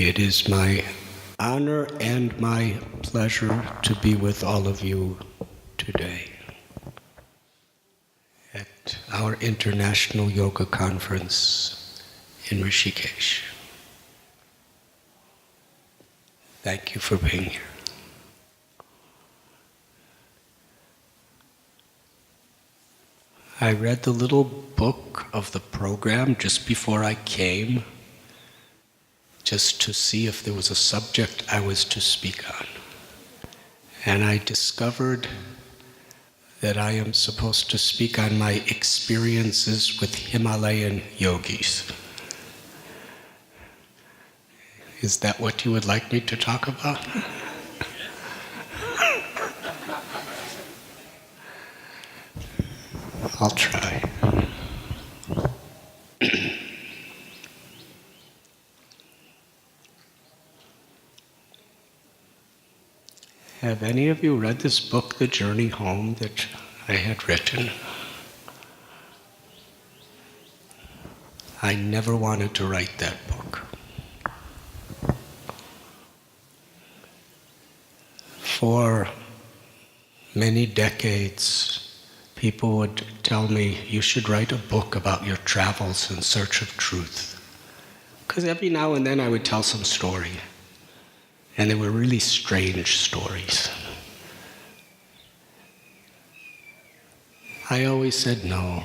It is my honor and my pleasure to be with all of you today at our International Yoga Conference in Rishikesh. Thank you for being here. I read the little book of the program just before I came, just to see if there was a subject I was to speak on. And I discovered that I am supposed to speak on my experiences with Himalayan Yogis. Is that what you would like me to talk about? I'll try. Have any of you read this book, The Journey Home, that I had written? I never wanted to write that book. For many decades, people would tell me, you should write a book about your travels in search of truth. Because every now and then I would tell some story. And they were really strange stories. I always said no,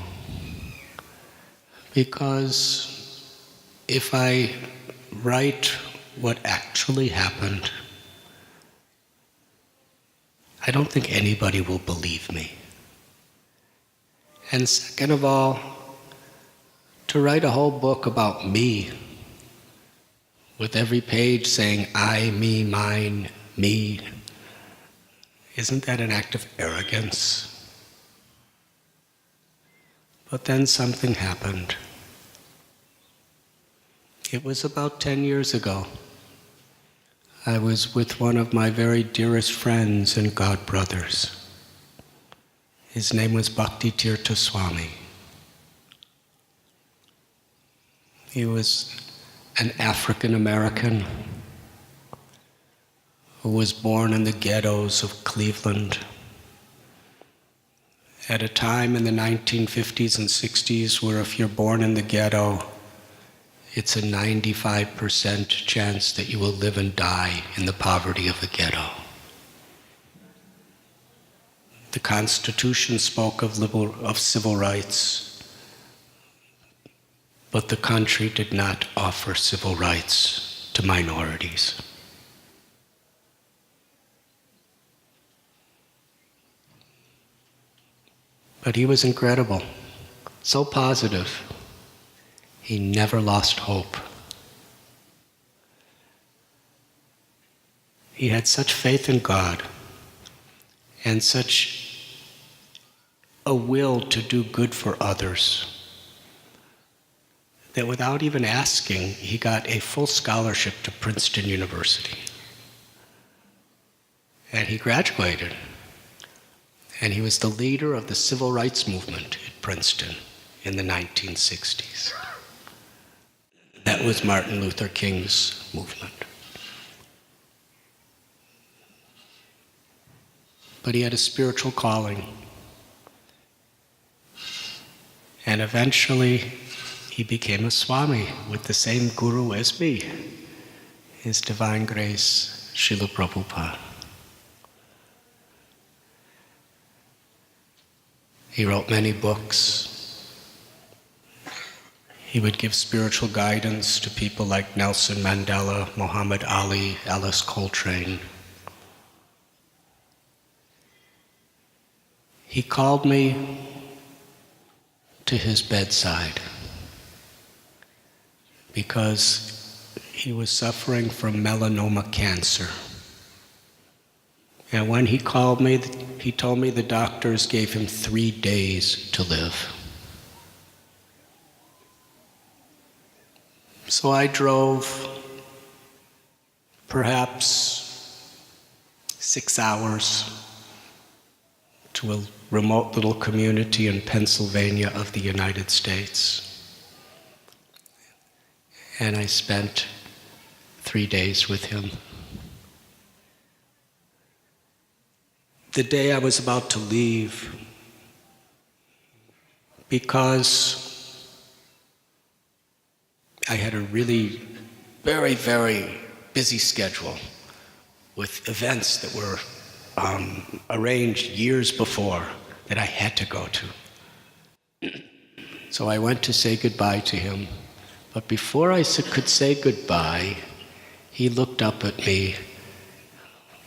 because if I write what actually happened, I don't think anybody will believe me. And second of all, to write a whole book about me, with every page saying, I, me, mine, me, isn't that an act of arrogance? But then something happened. It was about 10 years ago. I was with one of my very dearest friends and God brothers. His name was Radhanath Swami. He was an African American who was born in the ghettos of Cleveland at a time in the 1950s and 60s where if you're born in the ghetto, it's a 95% chance that you will live and die in the poverty of the ghetto. The Constitution spoke of civil rights, but the country did not offer civil rights to minorities. But he was incredible, so positive. He never lost hope. He had such faith in God and such a will to do good for others that without even asking, he got a full scholarship to Princeton University. And he graduated. And he was the leader of the civil rights movement at Princeton in the 1960s. That was Martin Luther King's movement. But he had a spiritual calling. And eventually, he became a Swami with the same guru as me, His Divine Grace, Srila Prabhupada. He wrote many books. He would give spiritual guidance to people like Nelson Mandela, Muhammad Ali, Alice Coltrane. He called me to his bedside because he was suffering from melanoma cancer. And when he called me, he told me the doctors gave him 3 days to live. So I drove perhaps 6 hours to a remote little community in Pennsylvania of the United States. And I spent 3 days with him. The day I was about to leave, because I had a really very, very busy schedule with events that were arranged years before that I had to go to. So I went to say goodbye to him. But before I could say goodbye, he looked up at me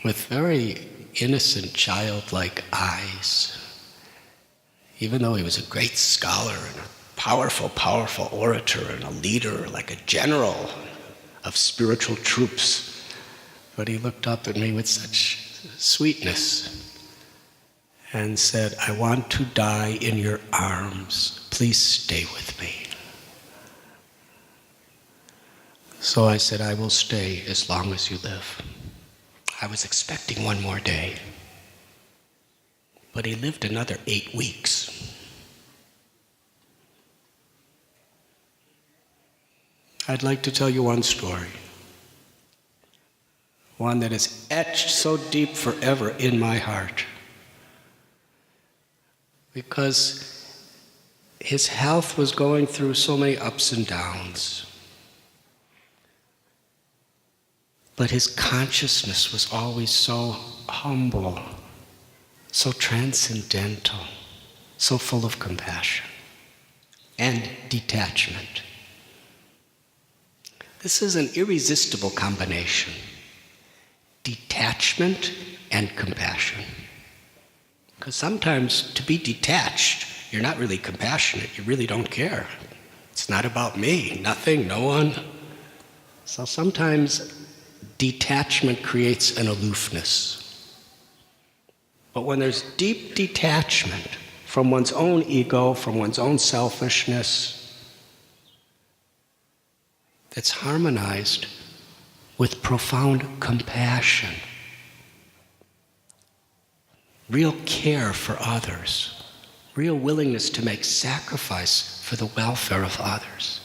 with very innocent, childlike eyes. Even though he was a great scholar and a powerful, powerful orator and a leader, like a general of spiritual troops. But he looked up at me with such sweetness and said, "I want to die in your arms. Please stay with me." So I said, "I will stay as long as you live." I was expecting 1 more day. But he lived another 8 weeks. I'd like to tell you one story. One that is etched so deep forever in my heart. Because his health was going through so many ups and downs. But his consciousness was always so humble, so transcendental, so full of compassion and detachment. This is an irresistible combination. Detachment and compassion. Because sometimes to be detached, you're not really compassionate, you really don't care. It's not about me, nothing, no one. So sometimes detachment creates an aloofness. But when there's deep detachment from one's own ego, from one's own selfishness, that's harmonized with profound compassion, real care for others, real willingness to make sacrifice for the welfare of others.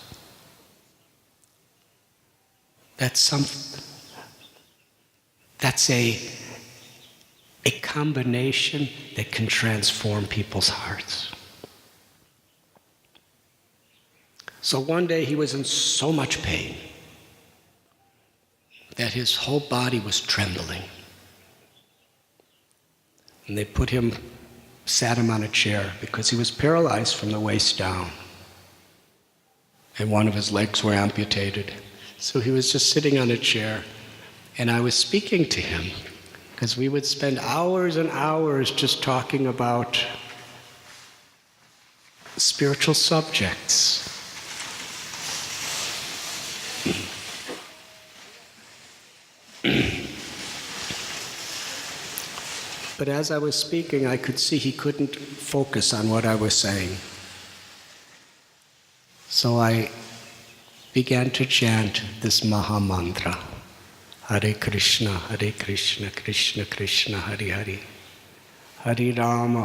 That's a combination that can transform people's hearts. So one day he was in so much pain that his whole body was trembling. And they sat him on a chair because he was paralyzed from the waist down. And one of his legs were amputated. So he was just sitting on a chair. And I was speaking to him because we would spend hours and hours just talking about spiritual subjects. But as I was speaking, I could see he couldn't focus on what I was saying. So I began to chant this Maha Mantra. Hare Krishna, Krishna Krishna, Hare Hare. Hare Rama,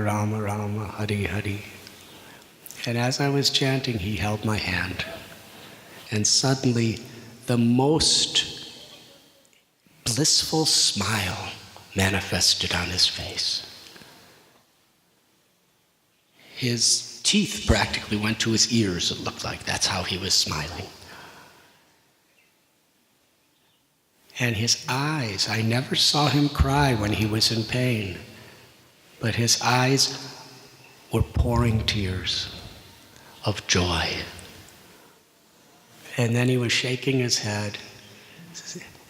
Rama Rama, Hare Hare. And as I was chanting, he held my hand. And suddenly, the most blissful smile manifested on his face. His teeth practically went to his ears, it looked like. That's how he was smiling. And his eyes, I never saw him cry when he was in pain, but his eyes were pouring tears of joy And then he was shaking his head,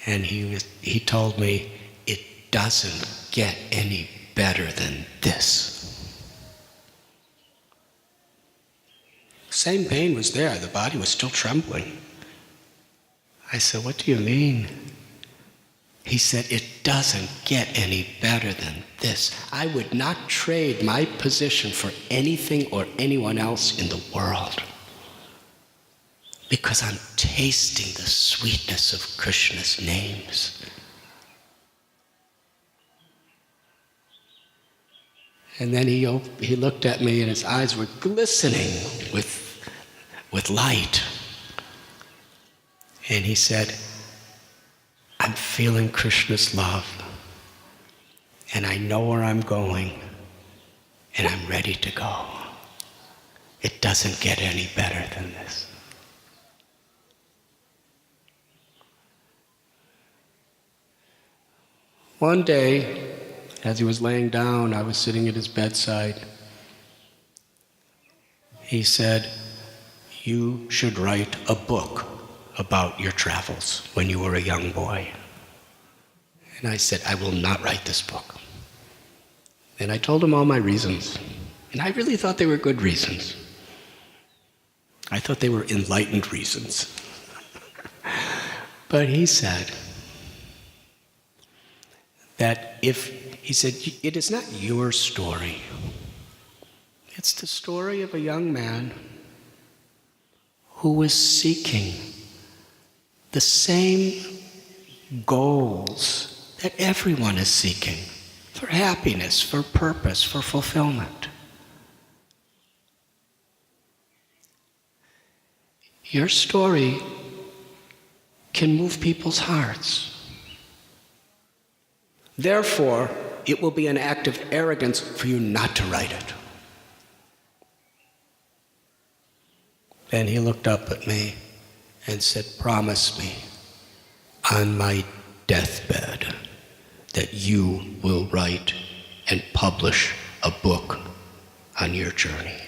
and he told me, it doesn't get any better than this. Same pain was there, the body was still trembling. I said, what do you mean? He said, it doesn't get any better than this. I would not trade my position for anything or anyone else in the world, because I'm tasting the sweetness of Krishna's names. And then he looked at me and his eyes were glistening with light. And he said, I'm feeling Krishna's love, and I know where I'm going, and I'm ready to go. It doesn't get any better than this. One day, as he was laying down, I was sitting at his bedside. He said, you should write a book about your travels when you were a young boy. And I said, I will not write this book. And I told him all my reasons. And I really thought they were good reasons. I thought they were enlightened reasons. But he said that he said, it is not your story. It's the story of a young man who was seeking the same goals that everyone is seeking, for happiness, for purpose, for fulfillment. Your story can move people's hearts. Therefore, it will be an act of arrogance for you not to write it. Then he looked up at me and said, promise me on my deathbed that you will write and publish a book on your journey.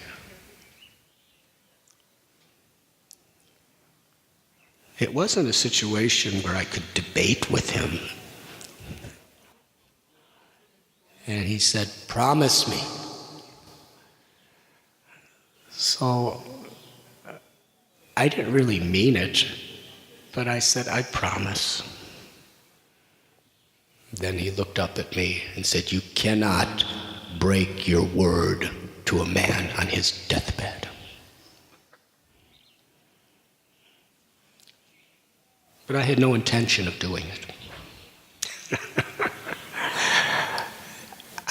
It wasn't a situation where I could debate with him. And he said, promise me. So I didn't really mean it, but I said, I promise. Then he looked up at me and said, you cannot break your word to a man on his deathbed. But I had no intention of doing it.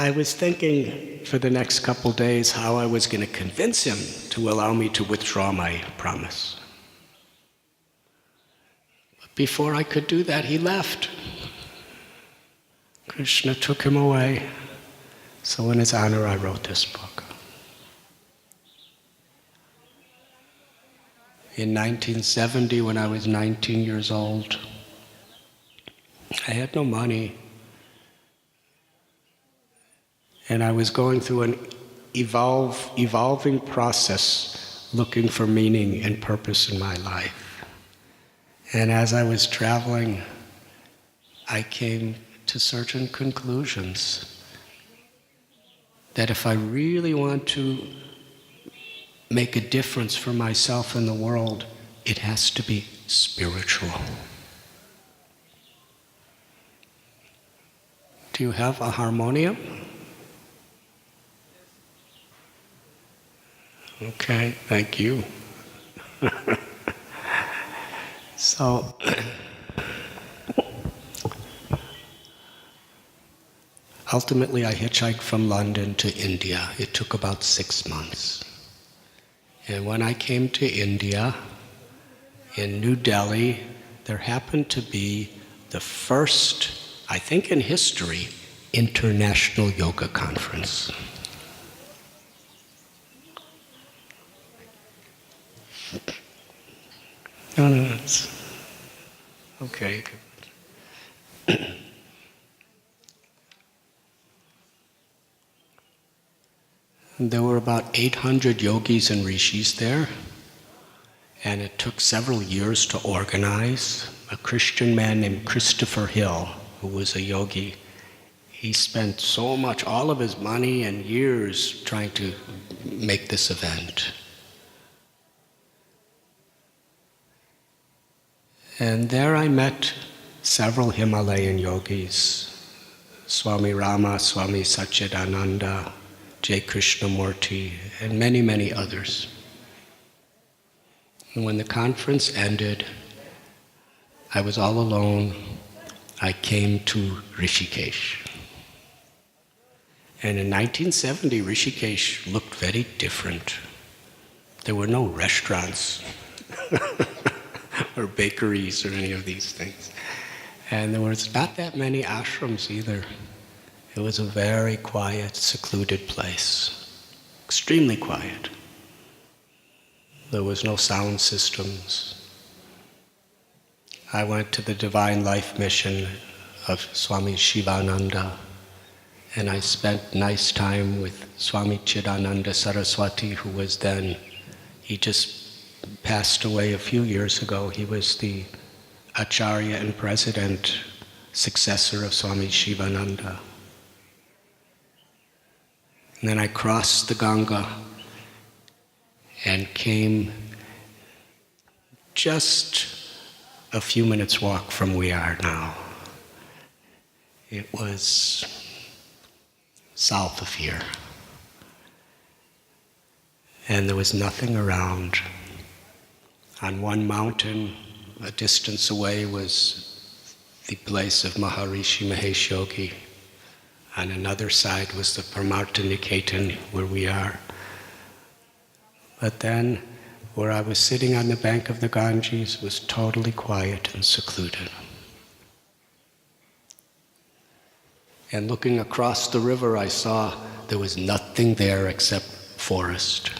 I was thinking for the next couple days how I was going to convince him to allow me to withdraw my promise. But before I could do that, he left. Krishna took him away. So in his honor, I wrote this book. In 1970, when I was 19 years old, I had no money. And I was going through an evolving process, looking for meaning and purpose in my life. And as I was traveling, I came to certain conclusions that if I really want to make a difference for myself and the world, it has to be spiritual. Do you have a harmonium? Okay, thank you. So, ultimately I hitchhiked from London to India. It took about 6 months. And when I came to India, in New Delhi, there happened to be the first, I think in history, International Yoga Conference. No, it's okay. There were about 800 yogis and rishis there, And it took several years to organize. A Christian man named Christopher Hill, who was a yogi, he spent so much, all of his money and years trying to make this event. And there I met several Himalayan yogis, Swami Rama, Swami Satchidananda, J. Krishnamurti, and many, many others. And when the conference ended, I was all alone. I came to Rishikesh. And in 1970, Rishikesh looked very different. There were no restaurants or bakeries or any of these things. And there was not that many ashrams either. It was a very quiet, secluded place, extremely quiet. There was no sound systems. I went to the Divine Life Mission of Swami Shivananda, and I spent nice time with Swami Chidananda Saraswati, who was then, he just passed away a few years ago. He was the Acharya and President, successor of Swami Shivananda. And then I crossed the Ganga and came just a few minutes walk from where we are now. It was south of here. And there was nothing around. On one mountain, a distance away, was the place of Maharishi Mahesh Yogi. On another side was the Paramartha Niketan, where we are. But then, where I was sitting on the bank of the Ganges was totally quiet and secluded. And looking across the river, I saw there was nothing there except forest.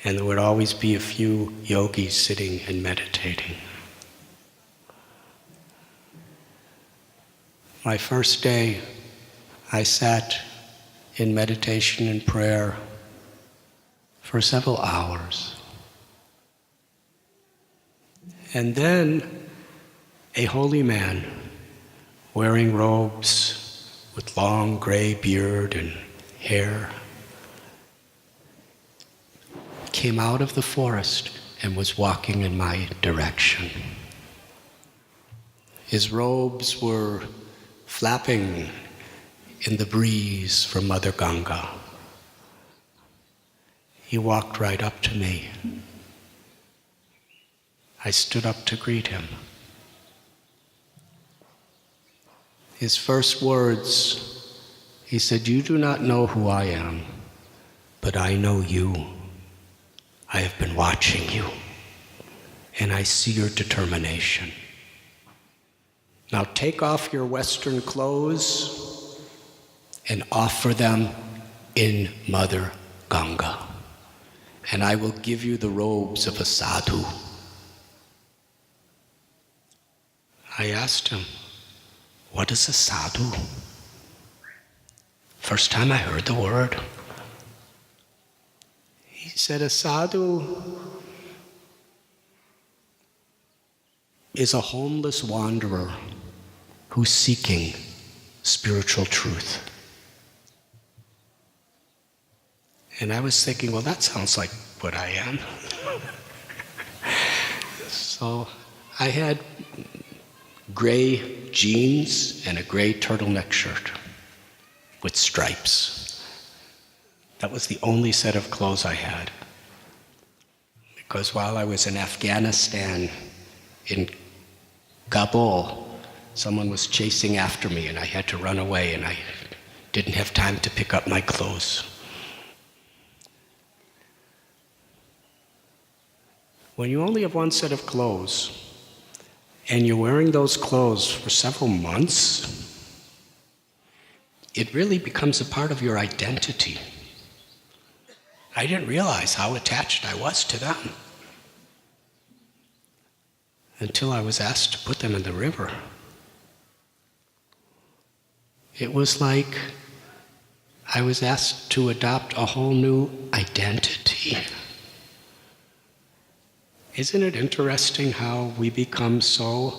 And there would always be a few yogis sitting and meditating. My first day, I sat in meditation and prayer for several hours. And then a holy man wearing robes with long gray beard and hair came out of the forest and was walking in my direction. His robes were flapping in the breeze from Mother Ganga. He walked right up to me. I stood up to greet him. His first words, he said, "You do not know who I am, but I know you. I have been watching you, and I see your determination. Now take off your Western clothes and offer them in Mother Ganga, and I will give you the robes of a sadhu." I asked him, "What is a sadhu?" First time I heard the word. He said, "A sadhu is a homeless wanderer who's seeking spiritual truth." And I was thinking, well, that sounds like what I am. So I had gray jeans and a gray turtleneck shirt with stripes. That was the only set of clothes I had. Because while I was in Afghanistan, in Kabul, someone was chasing after me and I had to run away and I didn't have time to pick up my clothes. When you only have one set of clothes and you're wearing those clothes for several months, it really becomes a part of your identity. I didn't realize how attached I was to them until I was asked to put them in the river. It was like I was asked to adopt a whole new identity. Isn't it interesting how we become so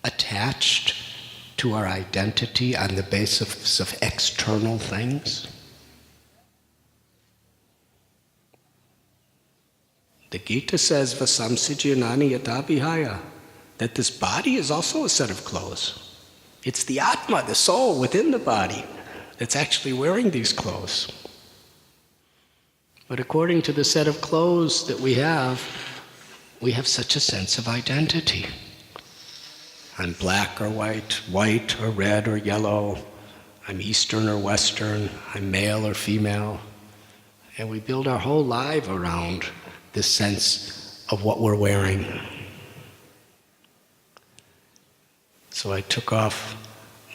attached to our identity on the basis of external things? The Gita says, Vasamsijanani yata vihaya, that this body is also a set of clothes. It's the Atma, the soul within the body, that's actually wearing these clothes. But according to the set of clothes that we have such a sense of identity. I'm black or white, white or red or yellow, I'm Eastern or Western, I'm male or female. And we build our whole life around this sense of what we're wearing. So I took off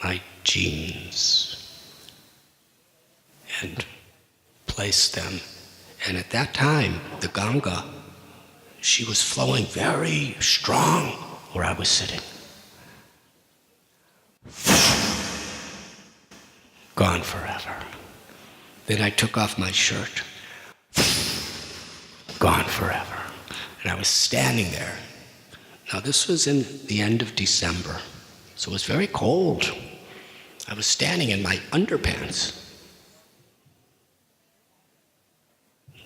my jeans and placed them. And at that time, the Ganga, she was flowing very strong where I was sitting. Gone forever. Then I took off my shirt. Gone forever. And I was standing there. Now this was in the end of December, so it was very cold. I was standing in my underpants.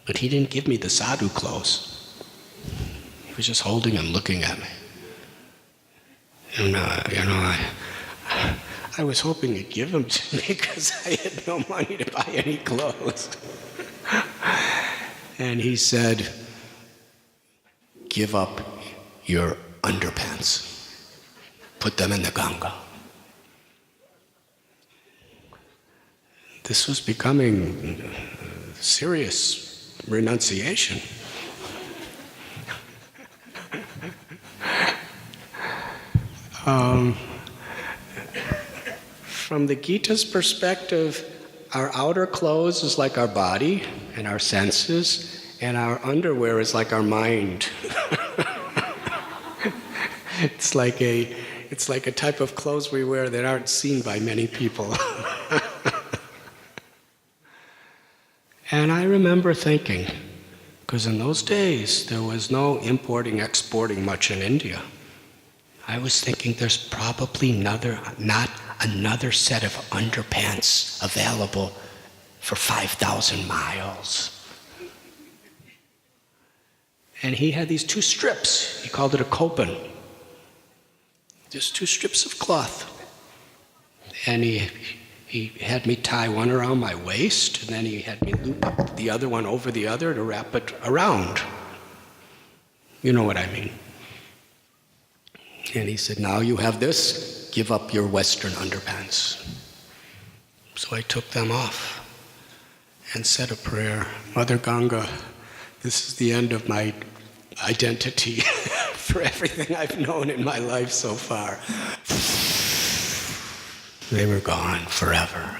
But he didn't give me the sadhu clothes. He was just holding and looking at me. And I was hoping he'd give them to me because I had no money to buy any clothes. And he said, give up your underpants. Put them in the Ganga. This was becoming serious renunciation. From the Gita's perspective, our outer clothes is like our body and our senses, and our underwear is like our mind. It's like a type of clothes we wear that aren't seen by many people. And I remember thinking, because in those days there was no importing, exporting much in India. I was thinking there's probably not another set of underpants available for 5,000 miles. And he had these two strips. He called it a kopan. Just two strips of cloth. And he had me tie one around my waist, and then he had me loop up the other one over the other to wrap it around. You know what I mean. And he said, now you have this, give up your Western underpants. So I took them off and said a prayer. Mother Ganga, this is the end of my identity for everything I've known in my life so far. They were gone forever.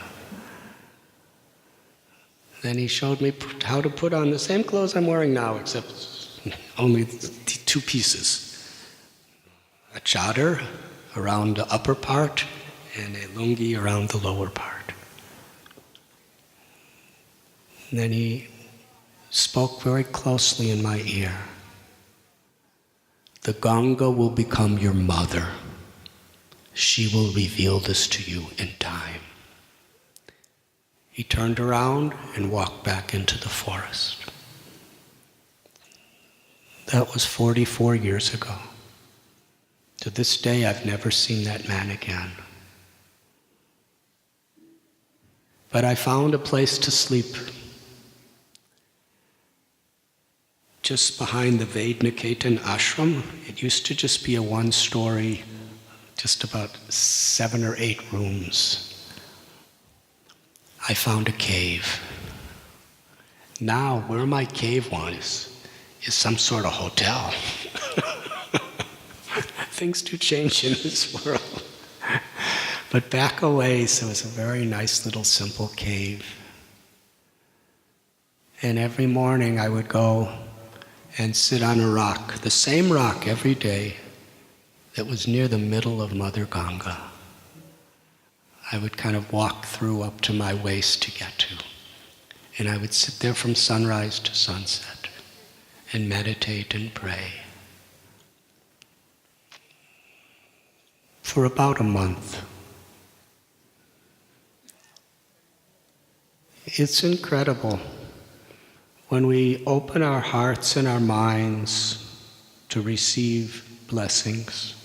Then he showed me how to put on the same clothes I'm wearing now, except only two pieces. A chadar around the upper part and a lungi around the lower part. And then he spoke very closely in my ear. The Ganga will become your mother. She will reveal this to you in time. He turned around and walked back into the forest. That was 44 years ago. To this day, I've never seen that man again. But I found a place to sleep just behind the Vedniketan ashram. It used to just be a one-story, just about 7 or 8 rooms. I found a cave. Now, where my cave was is some sort of hotel. Things do change in this world. But back a ways, there was a very nice little simple cave. And every morning I would go and sit on a rock, the same rock every day that was near the middle of Mother Ganga. I would kind of walk through up to my waist to get to. And I would sit there from sunrise to sunset and meditate and pray for about a month. It's incredible when we open our hearts and our minds to receive blessings,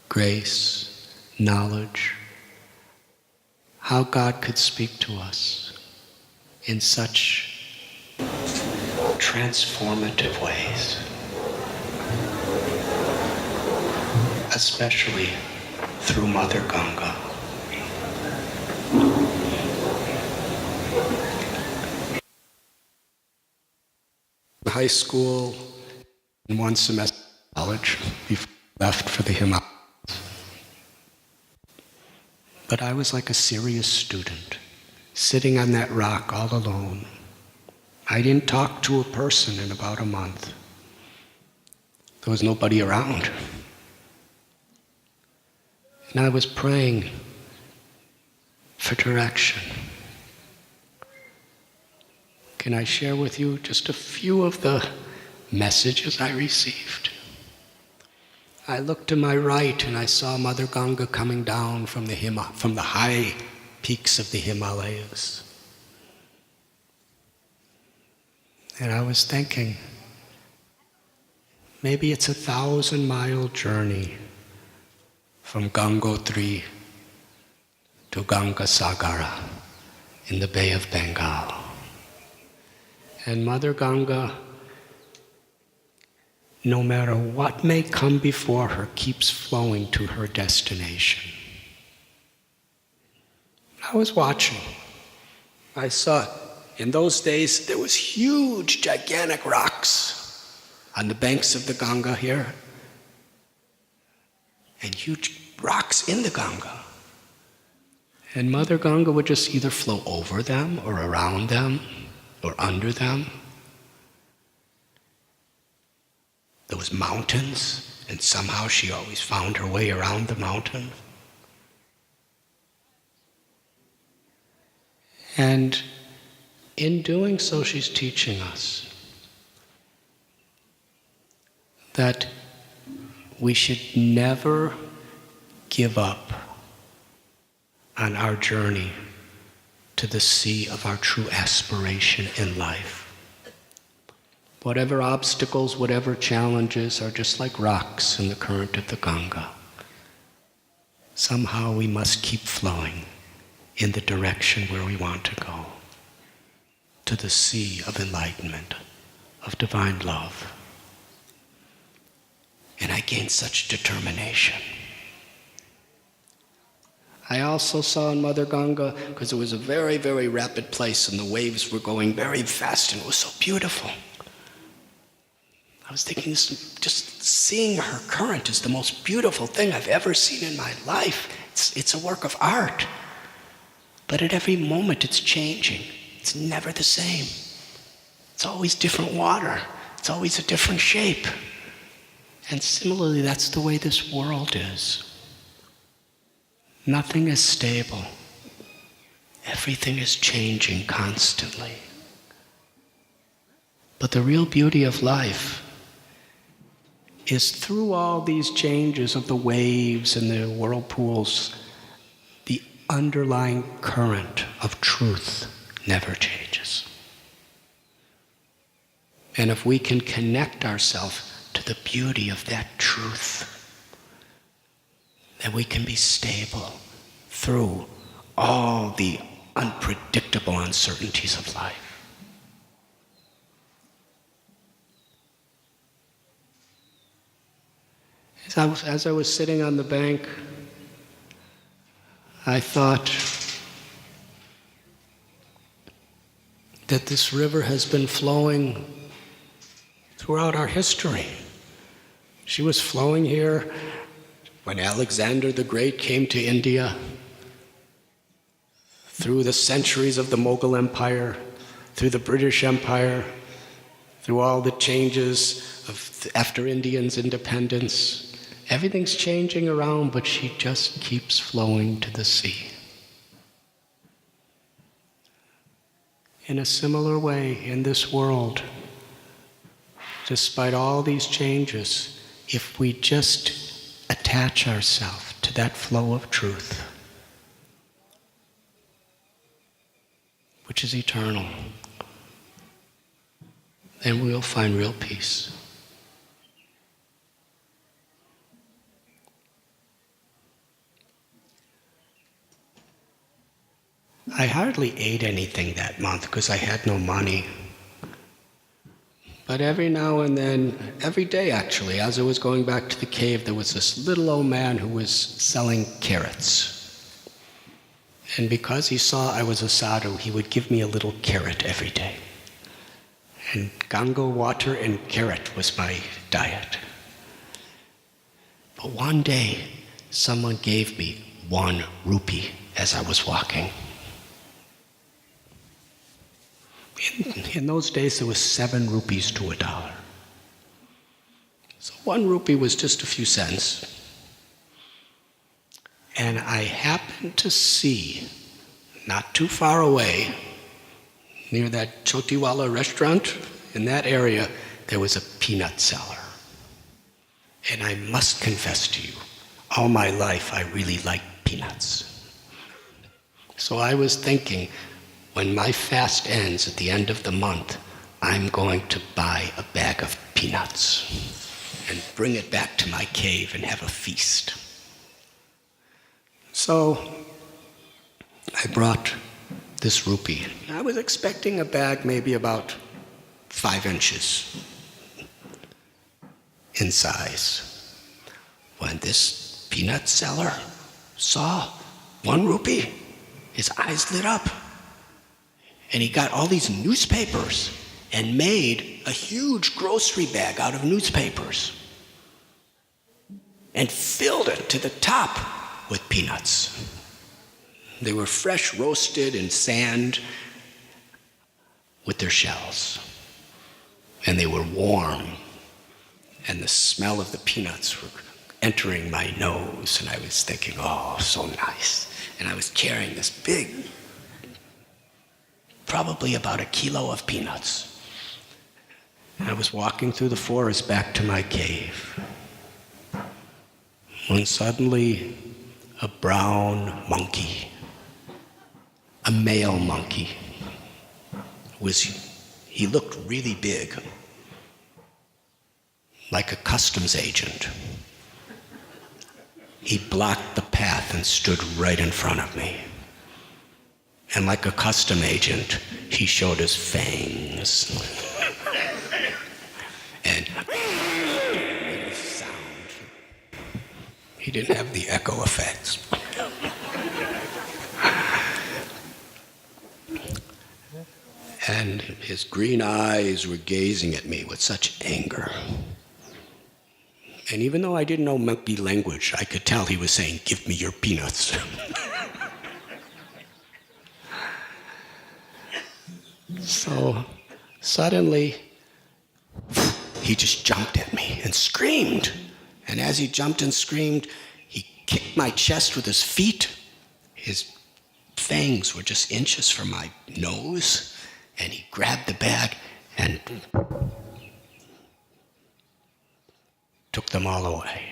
grace, knowledge, how God could speak to us in such transformative ways, especially through Mother Ganga. High school and one semester of college before I left for the Himalayas. But I was like a serious student, sitting on that rock all alone. I didn't talk to a person in about a month. There was nobody around. And I was praying for direction. Can I share with you just a few of the messages I received? I looked to my right and I saw Mother Ganga coming down from the high peaks of the Himalayas. And I was thinking, maybe it's a 1,000-mile journey from Gangotri to Gangasagara in the Bay of Bengal. And Mother Ganga, no matter what may come before her, keeps flowing to her destination. I was watching. I saw, in those days, there was huge, gigantic rocks on the banks of the Ganga here, and huge rocks in the Ganga. And Mother Ganga would just either flow over them or around them or under them. There was mountains, and somehow she always found her way around the mountain. And in doing so, she's teaching us that we should never give up on our journey to the sea of our true aspiration in life. Whatever obstacles, whatever challenges are just like rocks in the current of the Ganga. Somehow we must keep flowing in the direction where we want to go, to the sea of enlightenment, of divine love. And I gained such determination. I also saw in Mother Ganga, because it was a very, very rapid place and the waves were going very fast and it was so beautiful. I was thinking, just seeing her current is the most beautiful thing I've ever seen in my life. It's a work of art. But at every moment it's changing. It's never the same. It's always different water. It's always a different shape. And similarly, that's the way this world is. Nothing is stable. Everything is changing constantly. But the real beauty of life is through all these changes of the waves and the whirlpools, the underlying current of truth never changes. And if we can connect ourselves to the beauty of that truth, then we can be stable through all the unpredictable uncertainties of life. As I was sitting on the bank, I thought that this river has been flowing throughout our history. She was flowing here when Alexander the Great came to India, through the centuries of the Mughal Empire, through the British Empire, through all the changes after Indians' independence. Everything's changing around, but she just keeps flowing to the sea. In a similar way, in this world, despite all these changes, if we just attach ourselves to that flow of truth, which is eternal, then we'll find real peace. I hardly ate anything that month because I had no money. But every now and then, every day actually, as I was going back to the cave, there was this little old man who was selling carrots. And because he saw I was a sadhu, he would give me a little carrot every day. And Ganga water and carrot was my diet. But one day, someone gave me 1 rupee as I was walking. In those days, there was 7 rupees to $1. So 1 rupee was just a few cents. And I happened to see, not too far away, near that Chotiwala restaurant, in that area, there was a peanut seller. And I must confess to you, all my life I really liked peanuts. So I was thinking, when my fast ends at the end of the month, I'm going to buy a bag of peanuts and bring it back to my cave and have a feast. So I brought this rupee. I was expecting a bag maybe about 5 inches in size. When this peanut seller saw 1 rupee, his eyes lit up. And he got all these newspapers and made a huge grocery bag out of newspapers and filled it to the top with peanuts. They were fresh roasted in sand with their shells. And they were warm. And the smell of the peanuts were entering my nose. And I was thinking, oh, so nice. And I was carrying this big, probably about 1 kilo of peanuts. And I was walking through the forest back to my cave, when suddenly a brown monkey, a male monkey, he looked really big, like a customs agent. He blocked the path and stood right in front of me. And like a custom agent, he showed his fangs. And sound. He didn't have the echo effects. And his green eyes were gazing at me with such anger. And even though I didn't know monkey language, I could tell he was saying, "Give me your peanuts." So suddenly, he just jumped at me and screamed. And as he jumped and screamed, he kicked my chest with his feet. His fangs were just inches from my nose. And he grabbed the bag and took them all away.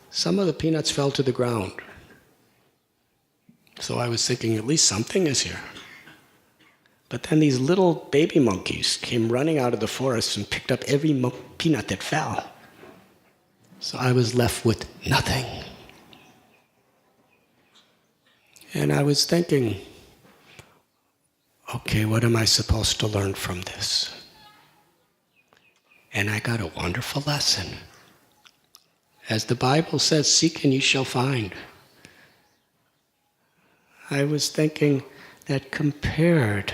Some of the peanuts fell to the ground. So I was thinking, at least something is here. But then these little baby monkeys came running out of the forest and picked up every peanut that fell. So I was left with nothing. And I was thinking, okay, what am I supposed to learn from this? And I got a wonderful lesson. As the Bible says, seek and you shall find. I was thinking that compared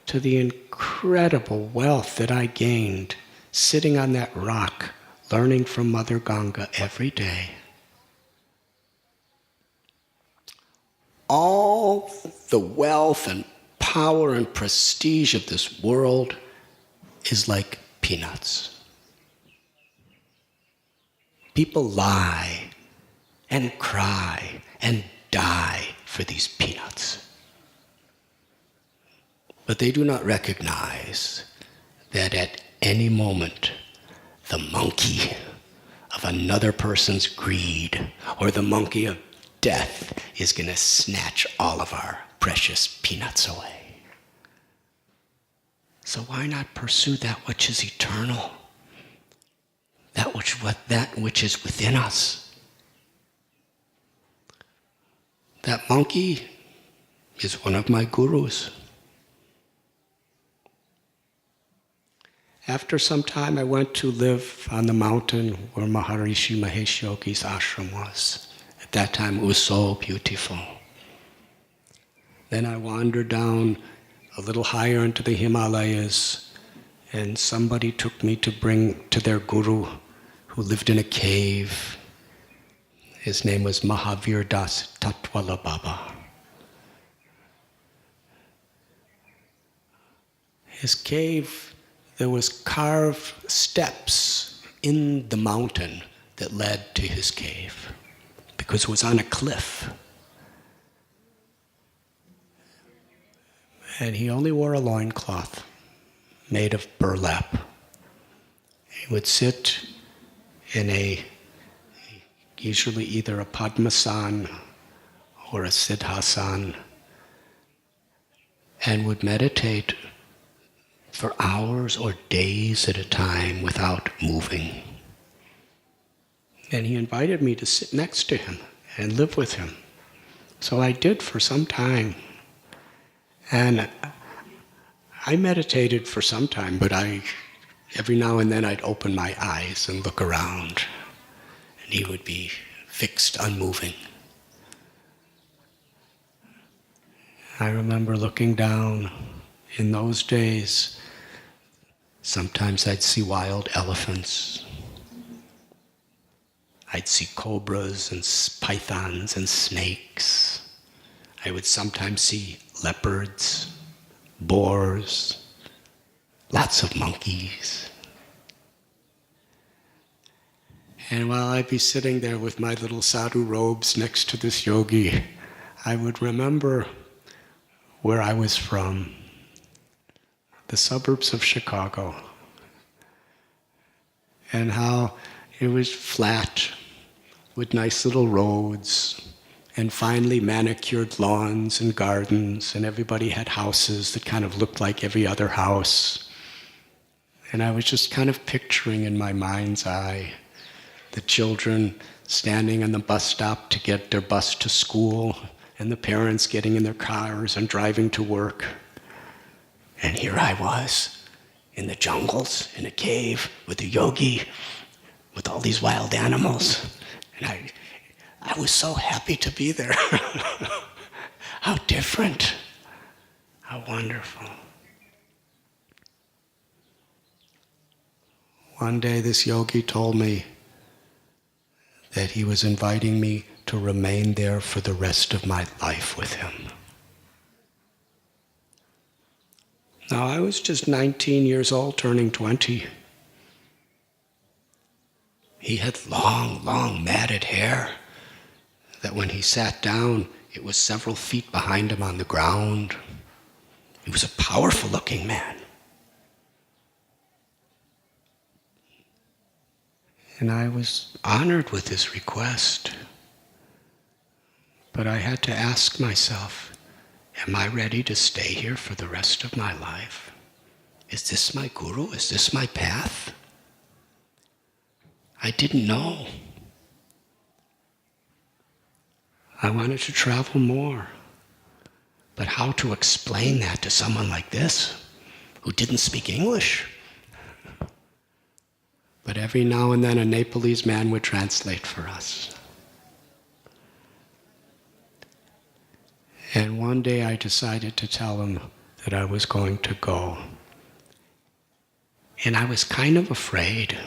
to the incredible wealth that I gained sitting on that rock, learning from Mother Ganga every day, all the wealth and power and prestige of this world is like peanuts. People lie and cry and die for these peanuts. But they do not recognize that at any moment the monkey of another person's greed or the monkey of death is going to snatch all of our precious peanuts away. So why not pursue that which is eternal? That which is within us. That monkey is one of my gurus. After some time, I went to live on the mountain where Maharishi Mahesh Yogi's ashram was. At that time, it was so beautiful. Then I wandered down a little higher into the Himalayas, and somebody took me to bring to their guru, who lived in a cave. His name was Mahavir Das Tatwala Baba. His cave, there was carved steps in the mountain that led to his cave, because it was on a cliff. And he only wore a loincloth made of burlap. He would sit in usually either a Padmasana or a Siddhasana, and would meditate for hours or days at a time without moving. And he invited me to sit next to him and live with him. So I did for some time. And I meditated for some time, but every now and then I'd open my eyes and look around, and he would be fixed, unmoving. I remember looking down. In those days, sometimes I'd see wild elephants. I'd see cobras and pythons and snakes. I would sometimes see leopards, boars, lots of monkeys. And while I'd be sitting there with my little sadhu robes next to this yogi, I would remember where I was from, the suburbs of Chicago, and how it was flat with nice little roads and finely manicured lawns and gardens, and everybody had houses that kind of looked like every other house. And I was just kind of picturing in my mind's eye the children standing on the bus stop to get their bus to school, and the parents getting in their cars and driving to work. And here I was, in the jungles, in a cave, with a yogi, with all these wild animals. And I was so happy to be there. How different. How wonderful. One day this yogi told me that he was inviting me to remain there for the rest of my life with him. Now, I was just 19 years old, turning 20. He had long, long matted hair that when he sat down, it was several feet behind him on the ground. He was a powerful looking man. And I was honored with his request. But I had to ask myself, am I ready to stay here for the rest of my life? Is this my guru? Is this my path? I didn't know. I wanted to travel more. But how to explain that to someone like this, who didn't speak English? But every now and then a Nepalese man would translate for us. And one day I decided to tell him that I was going to go. And I was kind of afraid,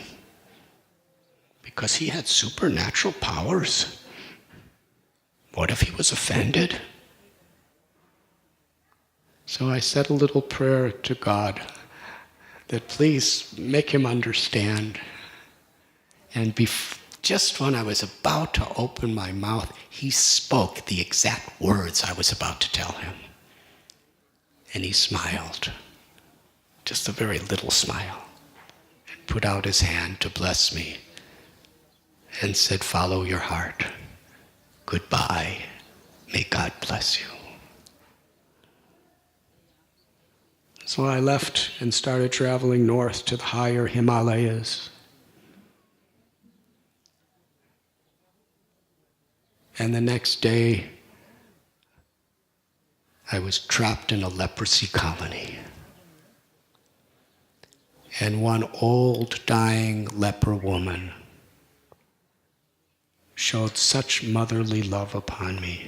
because he had supernatural powers. What if he was offended? So I said a little prayer to God that please make him understand. And just when I was about to open my mouth, he spoke the exact words I was about to tell him. And he smiled, just a very little smile, and put out his hand to bless me and said, "Follow your heart. Goodbye. May God bless you." So I left and started traveling north to the higher Himalayas. And the next day, I was trapped in a leprosy colony. And one old, dying leper woman showed such motherly love upon me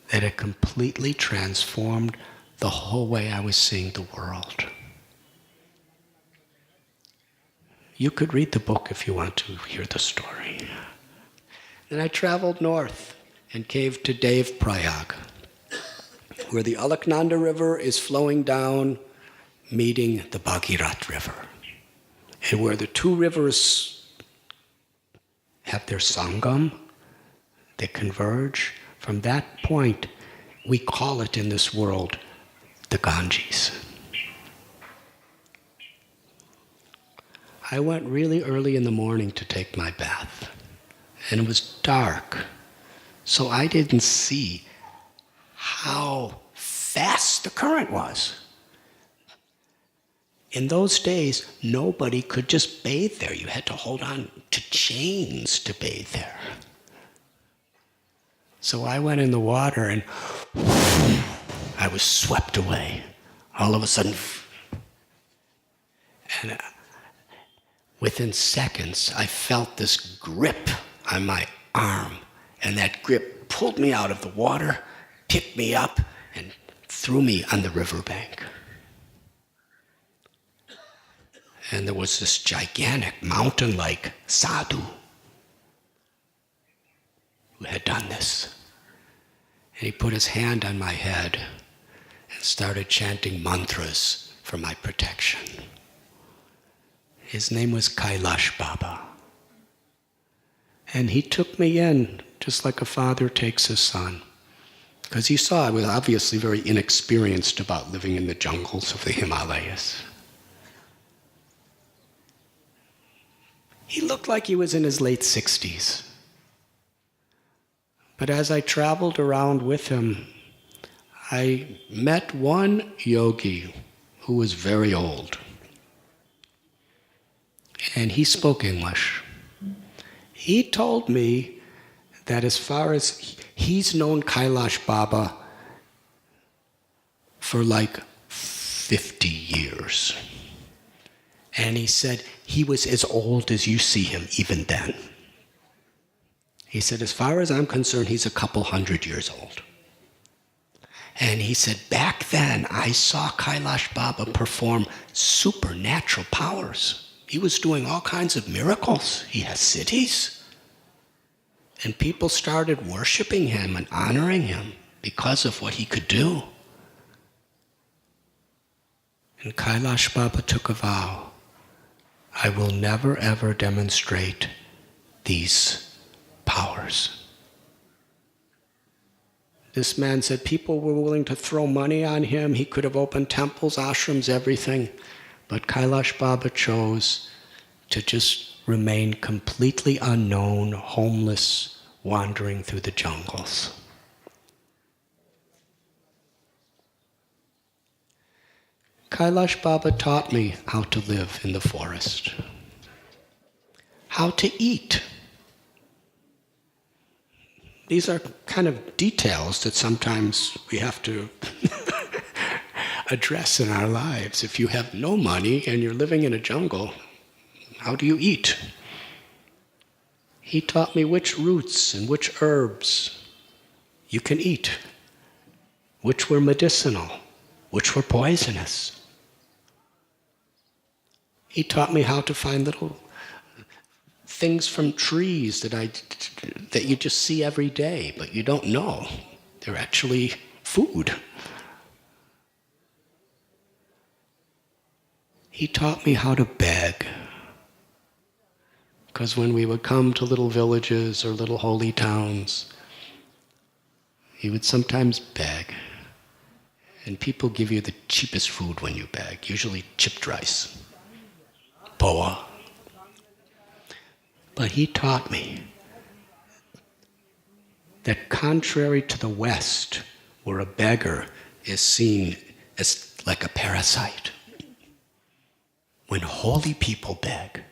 that it completely transformed the whole way I was seeing the world. You could read the book if you want to hear the story. Then I traveled north and came to Dev Prayag, where the Alaknanda River is flowing down, meeting the Bhagirath River, and where the two rivers have their sangam, they converge. From that point, we call it in this world the Ganges. I went really early in the morning to take my bath, and it was dark, so I didn't see how fast the current was. In those days, nobody could just bathe there. You had to hold on to chains to bathe there. So I went in the water and I was swept away. All of a sudden, and within seconds, I felt this grip on my arm, and that grip pulled me out of the water, picked me up, and threw me on the riverbank. And there was this gigantic mountain-like sadhu who had done this. And he put his hand on my head and started chanting mantras for my protection. His name was Kailash Baba. And he took me in just like a father takes his son. Because he saw I was obviously very inexperienced about living in the jungles of the Himalayas. He looked like he was in his late 60s. But as I traveled around with him, I met one yogi who was very old. And he spoke English. He told me that as far as he's known Kailash Baba for like 50 years. And he said he was as old as you see him even then. He said, as far as I'm concerned, he's a couple 100 years old. And he said, back then, I saw Kailash Baba perform supernatural powers. He was doing all kinds of miracles. He has cities. And people started worshiping him and honoring him because of what he could do. And Kailash Baba took a vow. I will never ever demonstrate these powers. This man said people were willing to throw money on him. He could have opened temples, ashrams, everything. But Kailash Baba chose to just remain completely unknown, homeless, wandering through the jungles. Kailash Baba taught me how to live in the forest, how to eat. These are kind of details that sometimes we have to address in our lives. If you have no money and you're living in a jungle, how do you eat? He taught me which roots and which herbs you can eat, which were medicinal, which were poisonous. He taught me how to find little things from trees that you just see every day, but you don't know. They're actually food. He taught me how to beg. Because when we would come to little villages or little holy towns, he would sometimes beg. And people give you the cheapest food when you beg, usually chipped rice, poa. But he taught me that contrary to the West, where a beggar is seen as like a parasite, when holy people beg,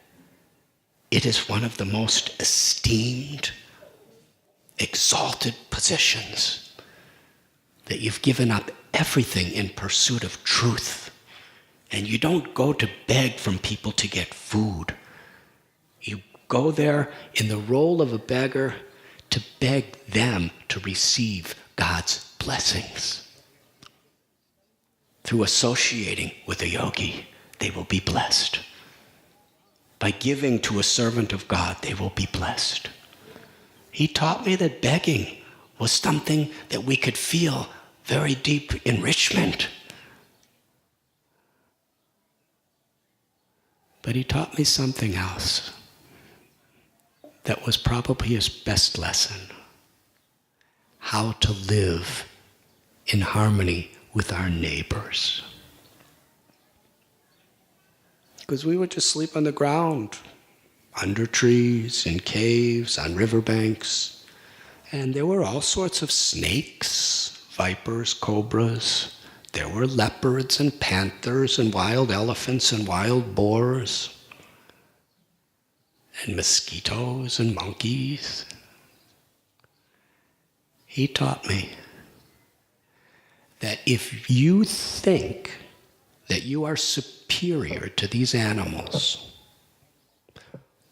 it is one of the most esteemed, exalted positions, that you've given up everything in pursuit of truth. And you don't go to beg from people to get food. You go there in the role of a beggar to beg them to receive God's blessings. Through associating with a yogi, they will be blessed. By giving to a servant of God, they will be blessed. He taught me that begging was something that we could feel very deep enrichment. But he taught me something else that was probably his best lesson: how to live in harmony with our neighbors. Because we would just sleep on the ground, under trees, in caves, on riverbanks, and there were all sorts of snakes, vipers, cobras. There were leopards and panthers and wild elephants and wild boars and mosquitoes and monkeys. He taught me that if you think that you are superior to these animals,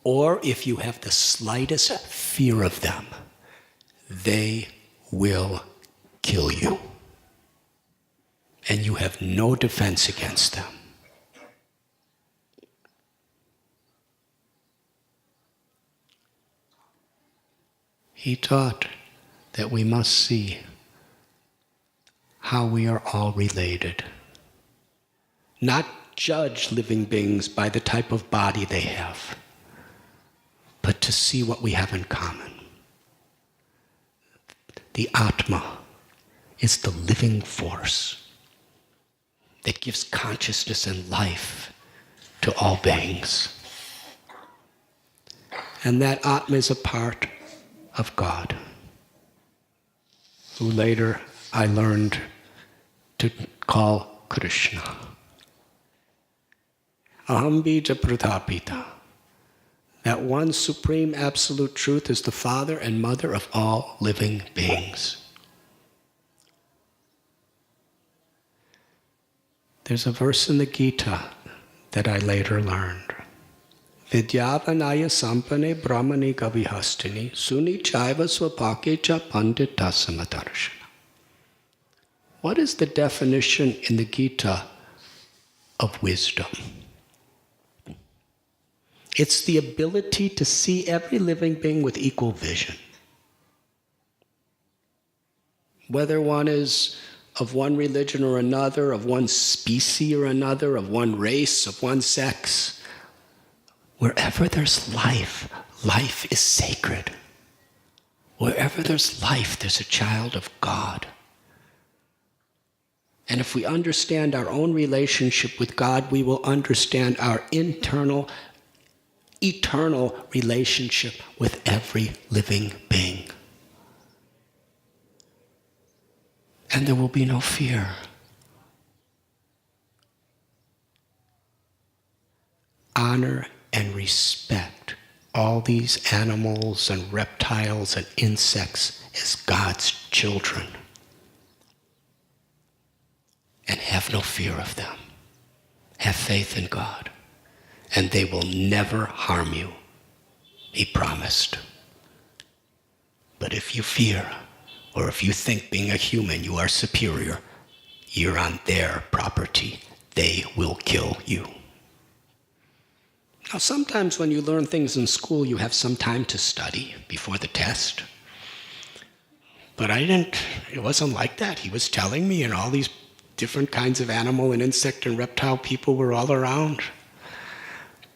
or if you have the slightest fear of them, they will kill you. And you have no defense against them. He taught that we must see how we are all related. Not judge living beings by the type of body they have, but to see what we have in common. The Atma is the living force that gives consciousness and life to all beings. And that Atma is a part of God, who later I learned to call Krishna. Aham bija pratapita. That one supreme absolute truth is the father and mother of all living beings. There's a verse in the Gita that I later learned. Vidyavanaya sampane brahmani gavihastini suni chaiva swapake cha pandita samadarshana. What is the definition in the Gita of wisdom? It's the ability to see every living being with equal vision. Whether one is of one religion or another, of one species or another, of one race, of one sex, wherever there's life, life is sacred. Wherever there's life, there's a child of God. And if we understand our own relationship with God, we will understand our internal, eternal relationship with every living being. And there will be no fear. Honor and respect all these animals and reptiles and insects as God's children. And have no fear of them. Have faith in God. And they will never harm you. He promised. But if you fear, or if you think being a human you are superior, you're on their property. They will kill you. Now sometimes when you learn things in school, you have some time to study before the test. But it wasn't like that. He was telling me, and all these different kinds of animal and insect and reptile people were all around.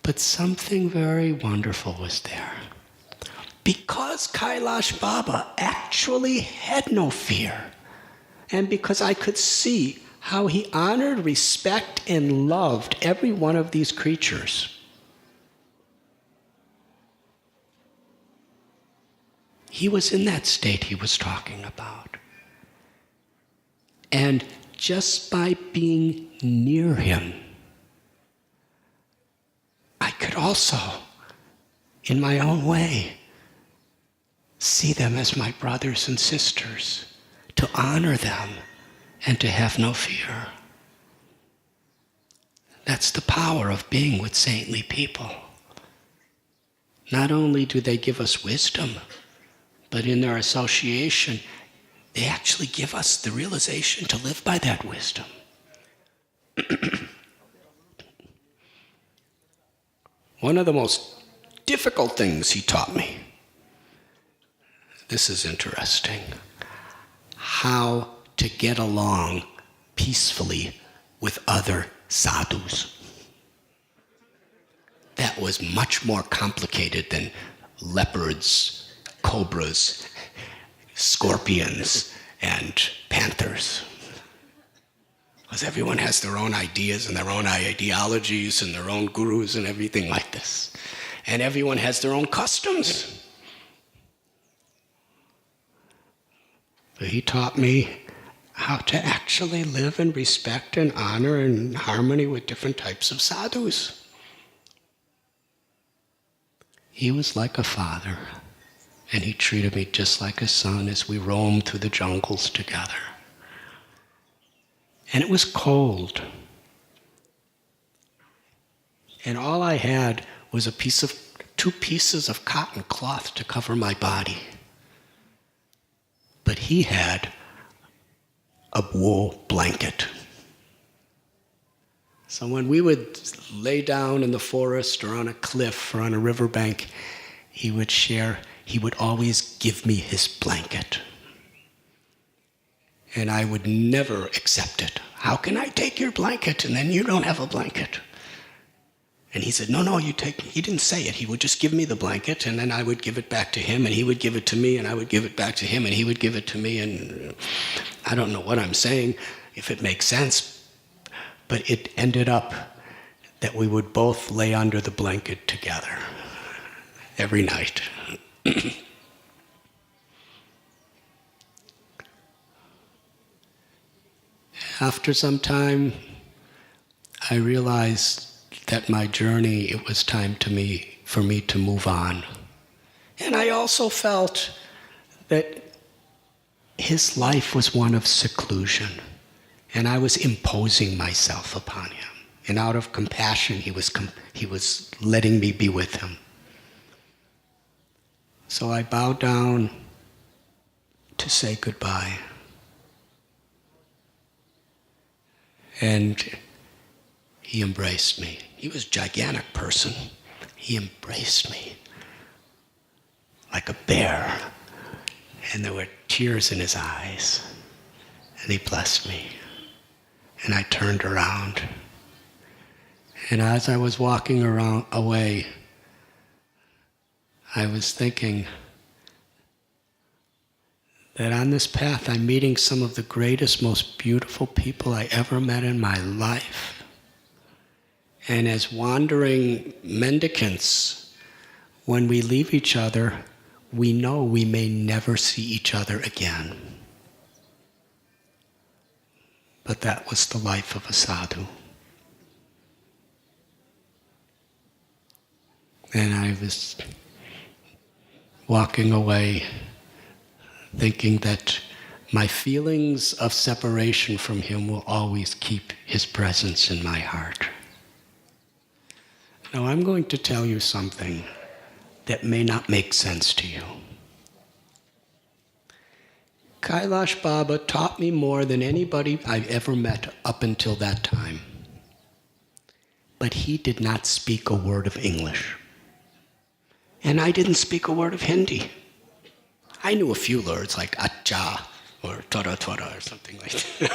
But something very wonderful was there. Because Kailash Baba actually had no fear, and because I could see how he honored, respected, and loved every one of these creatures. He was in that state he was talking about. And just by being near him, I could also, in my own way, see them as my brothers and sisters, to honor them and to have no fear. That's the power of being with saintly people. Not only do they give us wisdom, but in their association, they actually give us the realization to live by that wisdom. One of the most difficult things he taught me, this is interesting, how to get along peacefully with other sadhus. That was much more complicated than leopards, cobras, scorpions, and panthers. Because everyone has their own ideas and their own ideologies and their own gurus and everything like this. And everyone has their own customs. But he taught me how to actually live in respect and honor and harmony with different types of sadhus. He was like a father. And he treated me just like a son as we roamed through the jungles together. And it was cold. And all I had was two pieces of cotton cloth to cover my body. But he had a wool blanket. So when we would lay down in the forest or on a cliff or on a riverbank, he would always give me his blanket. And I would never accept it. How can I take your blanket and then you don't have a blanket? And he said, no, you take it. He didn't say it. He would just give me the blanket and then I would give it back to him and he would give it to me and I would give it back to him and he would give it to me. And I don't know what I'm saying, if it makes sense, but it ended up that we would both lay under the blanket together every night. After some time, I realized that my journey, it was time for me to move on. And I also felt that his life was one of seclusion, and I was imposing myself upon him. And out of compassion, he was letting me be with him. So I bowed down to say goodbye. And he embraced me. He was a gigantic person. He embraced me like a bear. And there were tears in his eyes. And he blessed me. And I turned around. And as I was walking away, I was thinking that on this path I'm meeting some of the greatest, most beautiful people I ever met in my life. And as wandering mendicants, when we leave each other, we know we may never see each other again. But that was the life of a sadhu. And I was walking away thinking that my feelings of separation from him will always keep his presence in my heart. Now I'm going to tell you something that may not make sense to you. Kailash Baba taught me more than anybody I've ever met up until that time. But he did not speak a word of English. And I didn't speak a word of Hindi. I knew a few words like acha or tora tora or something like that.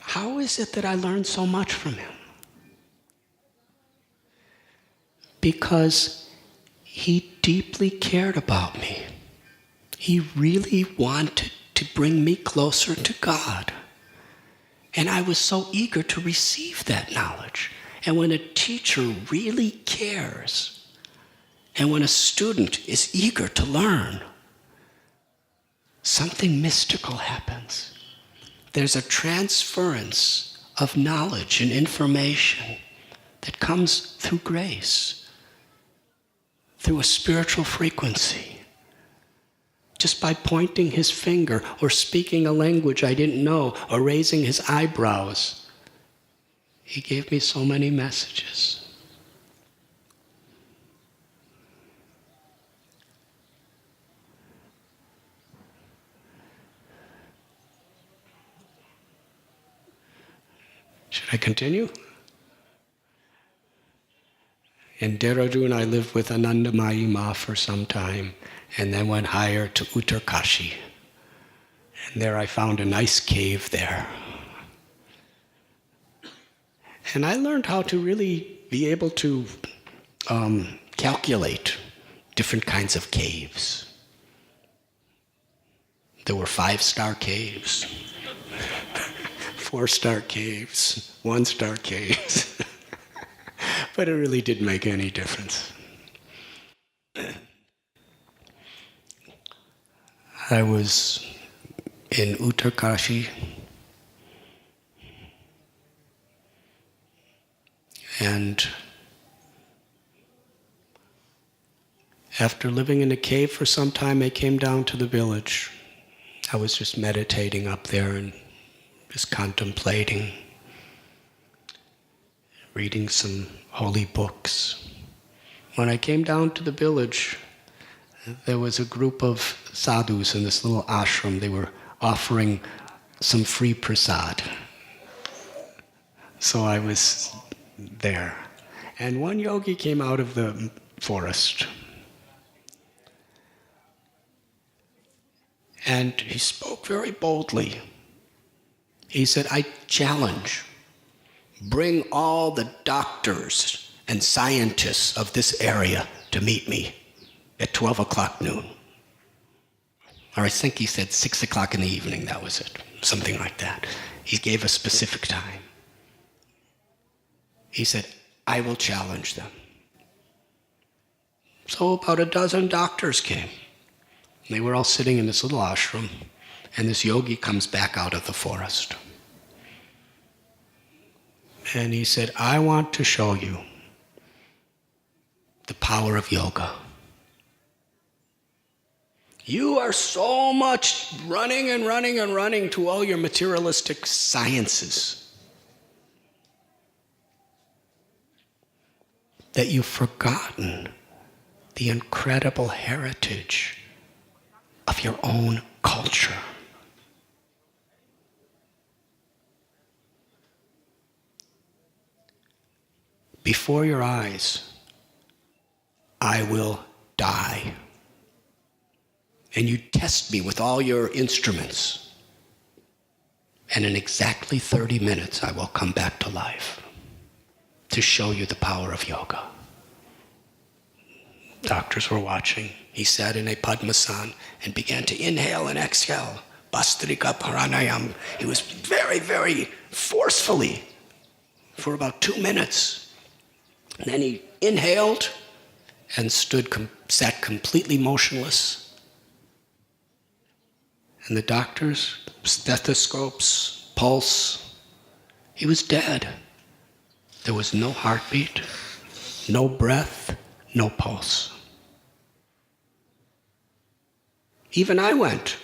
How is it that I learned so much from him? Because he deeply cared about me. He really wanted to bring me closer to God. And I was so eager to receive that knowledge. And when a teacher really cares, and when a student is eager to learn, something mystical happens. There's a transference of knowledge and information that comes through grace, through a spiritual frequency. Just by pointing his finger or speaking a language I didn't know or raising his eyebrows, he gave me so many messages. Should I continue? In Dehradun, I lived with Anandamayi Ma for some time, and then went higher to Uttarkashi. And there I found a nice cave there. And I learned how to really be able to calculate different kinds of caves. There were 5-star caves, 4-star caves, 1-star caves. But it really didn't make any difference. I was in Uttarkashi, and after living in a cave for some time, I came down to the village. I was just meditating up there and just contemplating, reading some holy books. When I came down to the village, there was a group of sadhus in this little ashram. They were offering some free prasad. So I was there. And one yogi came out of the forest. And he spoke very boldly. He said, I challenge, bring all the doctors and scientists of this area to meet me at 12 o'clock noon. Or I think he said 6 o'clock in the evening, that was it, something like that. He gave a specific time. He said, I will challenge them. So about a dozen doctors came. They were all sitting in this little ashram, and this yogi comes back out of the forest. And he said, I want to show you the power of yoga. You are so much running and running and running to all your materialistic sciences that you've forgotten the incredible heritage of your own culture. Before your eyes, I will die. And you test me with all your instruments. And in exactly 30 minutes, I will come back to life to show you the power of yoga. Doctors were watching. He sat in a Padmasana and began to inhale and exhale. Bastrika Pranayam. He was very, very forcefully for about 2 minutes. And then he inhaled and sat completely motionless. And the doctors, stethoscopes, pulse, he was dead. There was no heartbeat, no breath, no pulse. Even I went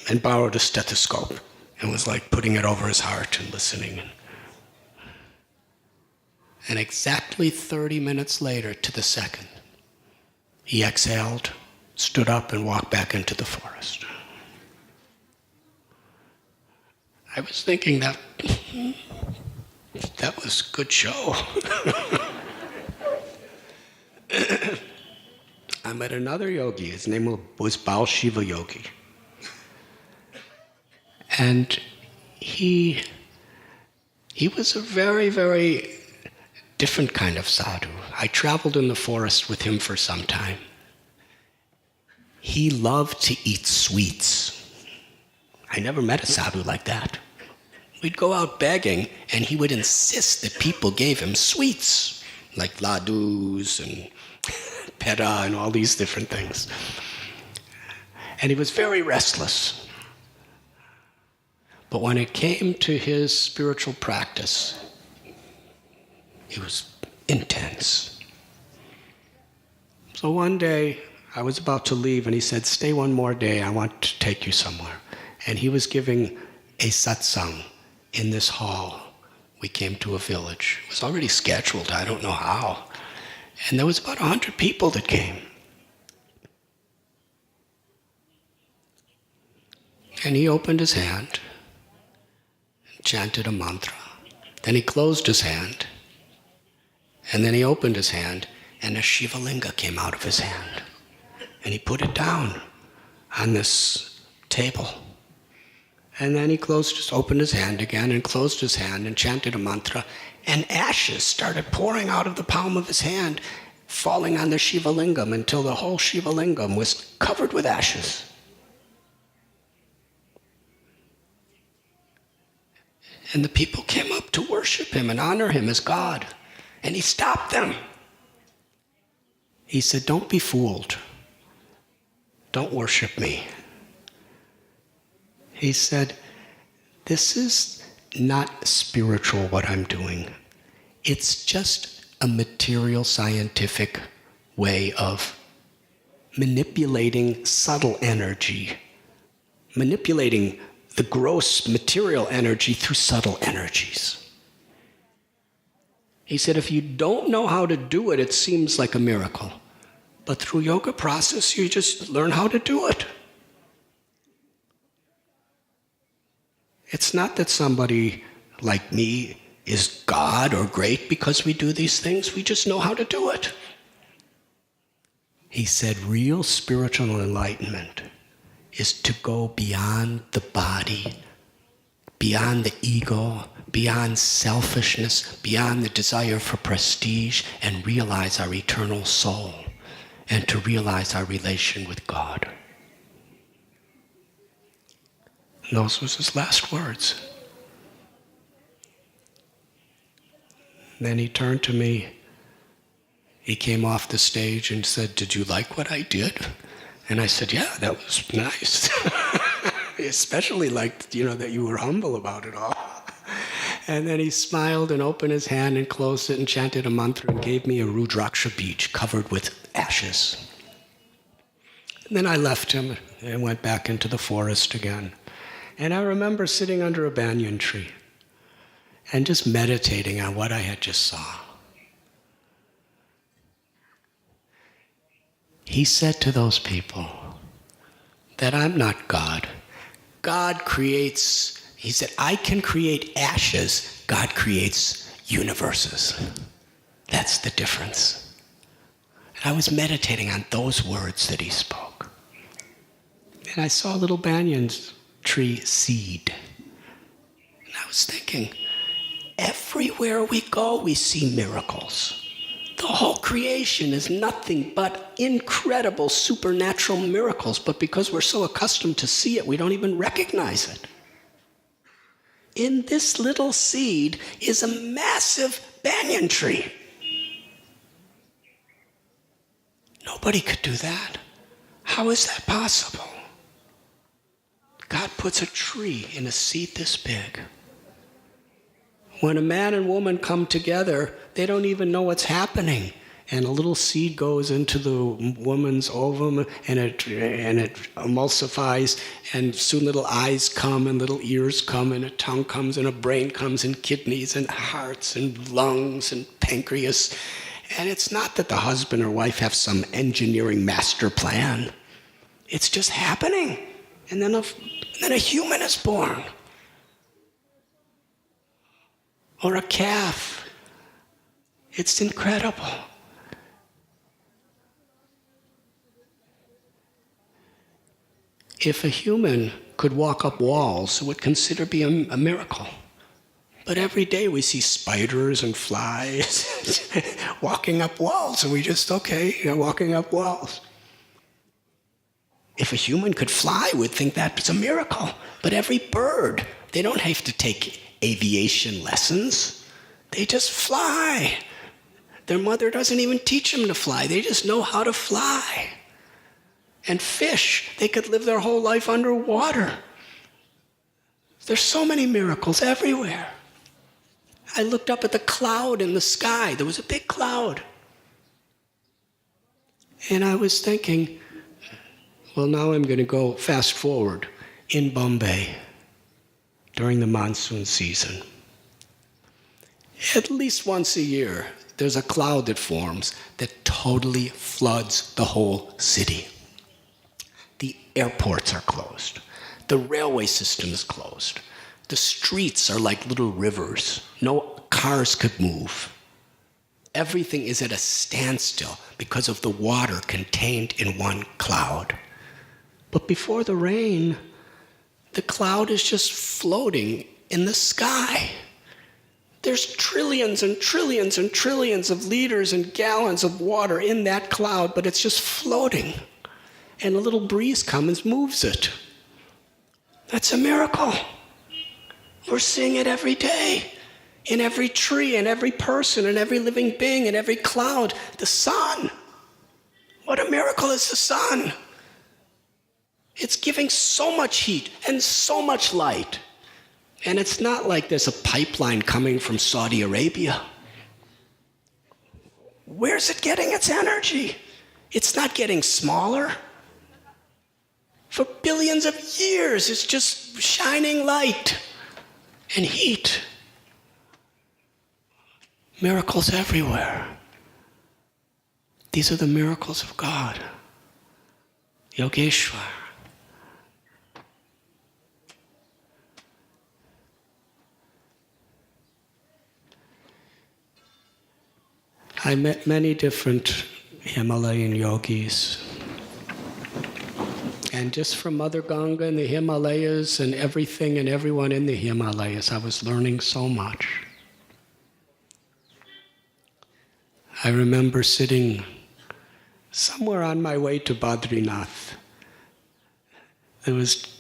and borrowed a stethoscope and was like putting it over his heart and listening. And exactly 30 minutes later, to the second, he exhaled, stood up, and walked back into the forest. I was thinking that was a good show. I met another yogi. His name was Baal Shiva Yogi. And he was a very, very different kind of sadhu. I traveled in the forest with him for some time. He loved to eat sweets. I never met a sadhu like that. We'd go out begging, and he would insist that people gave him sweets, like ladus and peta and all these different things. And he was very restless. But when it came to his spiritual practice, it was intense. So one day, I was about to leave, and he said, "Stay one more day, I want to take you somewhere." And he was giving a satsang in this hall. We came to a village. It was already scheduled, I don't know how. And there was about 100 people that came. And he opened his hand, and chanted a mantra. Then he closed his hand, and then he opened his hand, and a Shiva Linga came out of his hand. And he put it down on this table. And then he opened his hand again and closed his hand and chanted a mantra, and ashes started pouring out of the palm of his hand, falling on the Shiva Lingam until the whole Shiva Lingam was covered with ashes. And the people came up to worship him and honor him as God. And he stopped them. He said, "Don't be fooled. Don't worship me." He said, "This is not spiritual what I'm doing. It's just a material scientific way of manipulating subtle energy, manipulating the gross material energy through subtle energies." He said, "If you don't know how to do it, it seems like a miracle. But through yoga process, you just learn how to do it. It's not that somebody like me is God or great because we do these things. We just know how to do it." He said, real spiritual enlightenment is to go beyond the body, beyond the ego, beyond selfishness, beyond the desire for prestige, and realize our eternal soul, and to realize our relation with God. And those was his last words. Then he turned to me. He came off the stage and said, "Did you like what I did?" And I said, "Yeah, that was nice." I especially liked, that you were humble about it all. And then he smiled and opened his hand and closed it and chanted a mantra and gave me a Rudraksha beach covered with ashes. And then I left him and went back into the forest again. And I remember sitting under a banyan tree and just meditating on what I had just saw. He said to those people that I'm not God. God creates, he said, I can create ashes. God creates universes. That's the difference. And I was meditating on those words that he spoke. And I saw a little banyan tree seed. And I was thinking, everywhere we go, we see miracles. The whole creation is nothing but incredible supernatural miracles, but because we're so accustomed to see it, we don't even recognize it. In this little seed is a massive banyan tree. Nobody could do that. How is that possible? God puts a tree in a seed this big. When a man and woman come together, they don't even know what's happening. And a little seed goes into the woman's ovum, and it emulsifies, and soon little eyes come, and little ears come, and a tongue comes, and a brain comes, and kidneys, and hearts, and lungs, and pancreas. And it's not that the husband or wife have some engineering master plan. It's just happening. And then a human is born. Or a calf. It's incredible. If a human could walk up walls, it would consider be a miracle. But every day we see spiders and flies walking up walls, and we just, walking up walls. If a human could fly, we'd think that's a miracle. But every bird, they don't have to take aviation lessons. They just fly. Their mother doesn't even teach them to fly. They just know how to fly. And fish, they could live their whole life underwater. There's so many miracles everywhere. I looked up at the cloud in the sky. There was a big cloud. And I was thinking, well, now I'm going to go fast forward in Bombay during the monsoon season. At least once a year, there's a cloud that forms that totally floods the whole city. The airports are closed. The railway system is closed. The streets are like little rivers. No cars could move. Everything is at a standstill because of the water contained in one cloud. But before the rain, the cloud is just floating in the sky. There's trillions and trillions and trillions of liters and gallons of water in that cloud, but it's just floating. And a little breeze comes and moves it. That's a miracle. We're seeing it every day. In every tree, in every person, in every living being, in every cloud. The sun. What a miracle is the sun. It's giving so much heat and so much light. And it's not like there's a pipeline coming from Saudi Arabia. Where's it getting its energy? It's not getting smaller. For billions of years, it's just shining light and heat. Miracles everywhere. These are the miracles of God. Yogeshwar. I met many different Himalayan yogis. And just from Mother Ganga and the Himalayas and everything and everyone in the Himalayas, I was learning so much. I remember sitting somewhere on my way to Badrinath. There was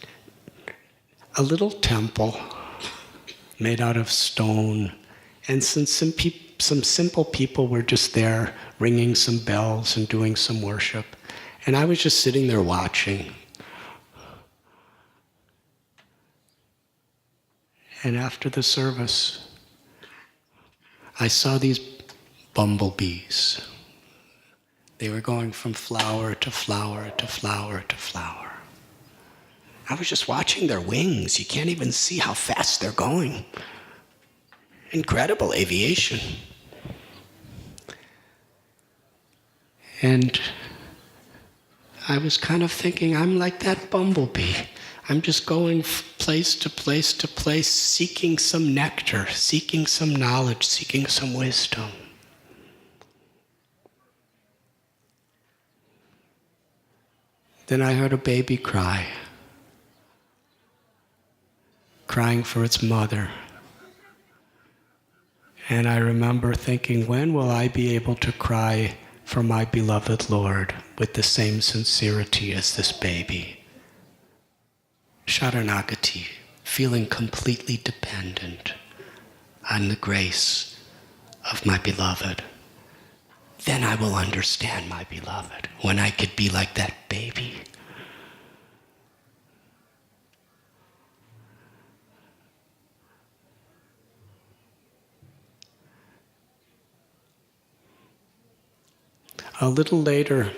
a little temple made out of stone, and some simple people were just there ringing some bells and doing some worship. And I was just sitting there watching. And after the service, I saw these bumblebees. They were going from flower to flower to flower to flower. I was just watching their wings. You can't even see how fast they're going. Incredible aviation. And I was kind of thinking, I'm like that bumblebee. I'm just going place to place to place, seeking some nectar, seeking some knowledge, seeking some wisdom. Then I heard a baby cry, crying for its mother. And I remember thinking, when will I be able to cry for my beloved Lord with the same sincerity as this baby? Sharanagati, feeling completely dependent on the grace of my beloved. Then I will understand my beloved, when I could be like that baby. A little later,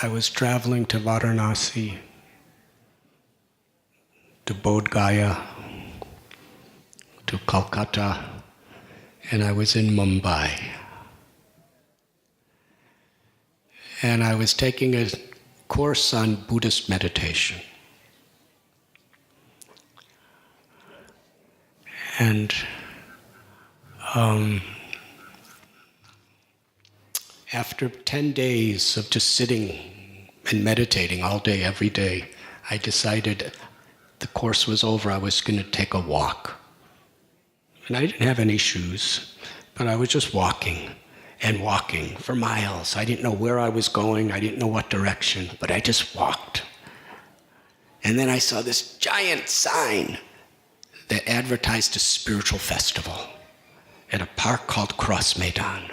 I was traveling to Varanasi, to Bodh Gaya, to Calcutta, and I was in Mumbai. And I was taking a course on Buddhist meditation. And after 10 days of just sitting and meditating all day, every day, I decided the course was over, I was going to take a walk. And I didn't have any shoes, but I was just walking. and walking for miles. I didn't know where I was going. I didn't know what direction, but I just walked. And then I saw this giant sign that advertised a spiritual festival at a park called Cross Maidan.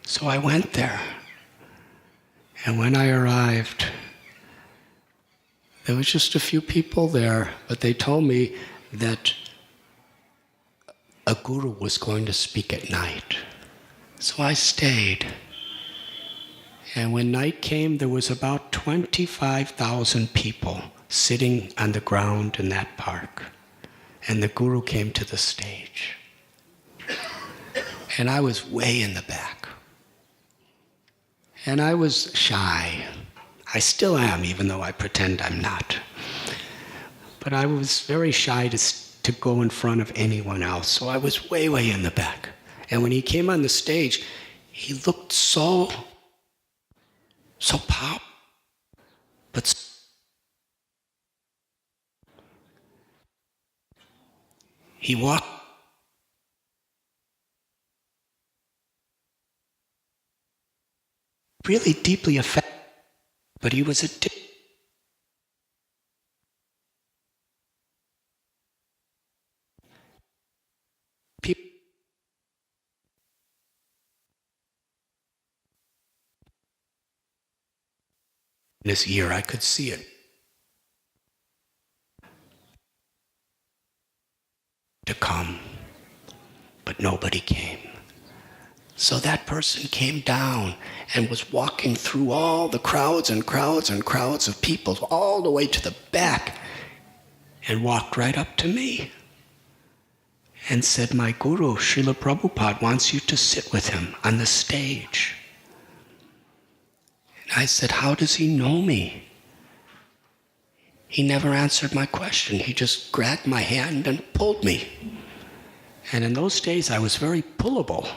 So I went there. And when I arrived, there was just a few people there, but they told me that a guru was going to speak at night. So I stayed. And when night came, there was about 25,000 people sitting on the ground in that park. And the guru came to the stage. And I was way in the back. And I was shy. I still am, even though I pretend I'm not. But I was very shy to go in front of anyone else. So I was way, way in the back. And when he came on the stage, he looked so powerful, but he walked really deeply affected, but he was addicted. People in his ear, I could see it. To come, but nobody came. So that person came down and was walking through all the crowds and crowds and crowds of people all the way to the back and walked right up to me and said, "My guru, Srila Prabhupada, wants you to sit with him on the stage." And I said, "How does he know me?" He never answered my question. He just grabbed my hand and pulled me. And in those days, I was very pullable.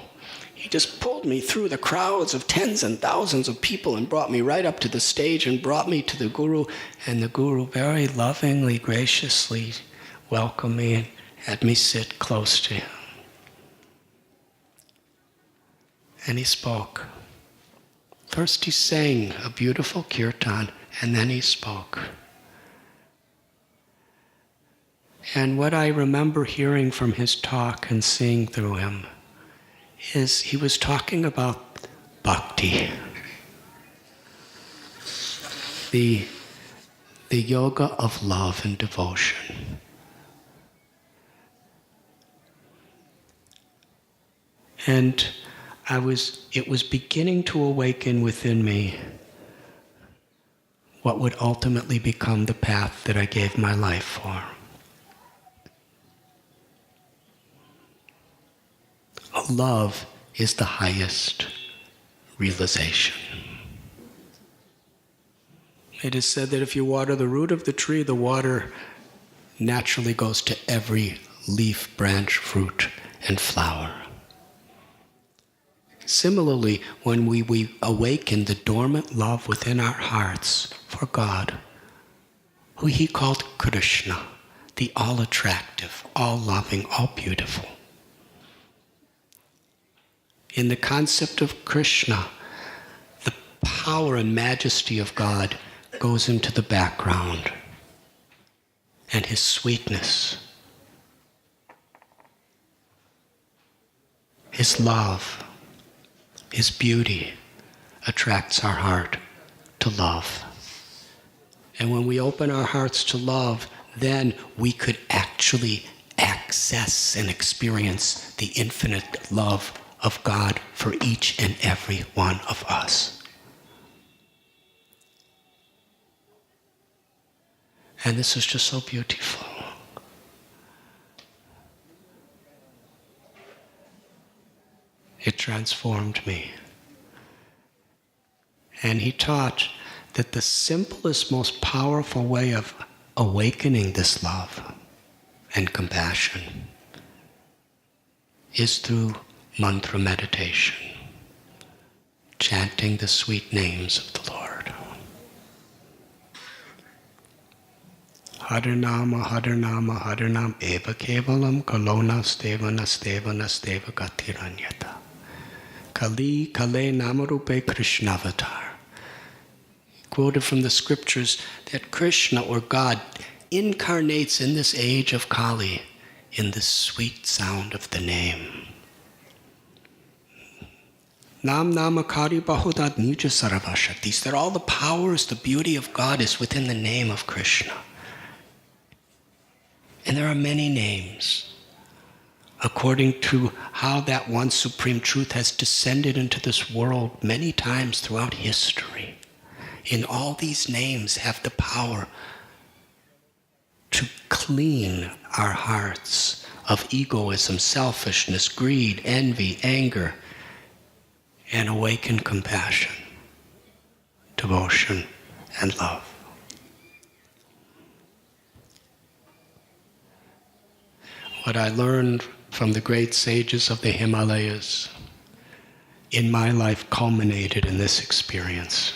He just pulled me through the crowds of tens and thousands of people and brought me right up to the stage and brought me to the guru. And the guru very lovingly, graciously welcomed me and had me sit close to him. And he spoke. First he sang a beautiful kirtan, and then he spoke. And what I remember hearing from his talk and seeing through him is he was talking about bhakti, the yoga of love and devotion. And it was beginning to awaken within me what would ultimately become the path that I gave my life for. Love is the highest realization. It is said that if you water the root of the tree, the water naturally goes to every leaf, branch, fruit, and flower. Similarly, when we awaken the dormant love within our hearts for God, who he called Krishna, the all-attractive, all-loving, all-beautiful. In the concept of Krishna, the power and majesty of God goes into the background, and his sweetness, his love, his beauty attracts our heart to love. And when we open our hearts to love, then we could actually access and experience the infinite love of God for each and every one of us. And this is just so beautiful. It transformed me. And he taught that the simplest, most powerful way of awakening this love and compassion is through mantra meditation, chanting the sweet names of the Lord. Harinama, Harinama, Harinam eva kevalam kalona steva nasteva nasteva gatiranyata. Kali Kale Namarupe Krishnavatar. Quoted from the scriptures that Krishna, or God, incarnates in this age of Kali in the sweet sound of the name. Nam Namakari Bahudad Nija Saravashaktis. That all the powers, the beauty of God is within the name of Krishna. And there are many names, according to how that one supreme truth has descended into this world many times throughout history. In all these names have the power to clean our hearts of egoism, selfishness, greed, envy, anger, and awaken compassion, devotion, and love. What I learned from the great sages of the Himalayas in my life culminated in this experience.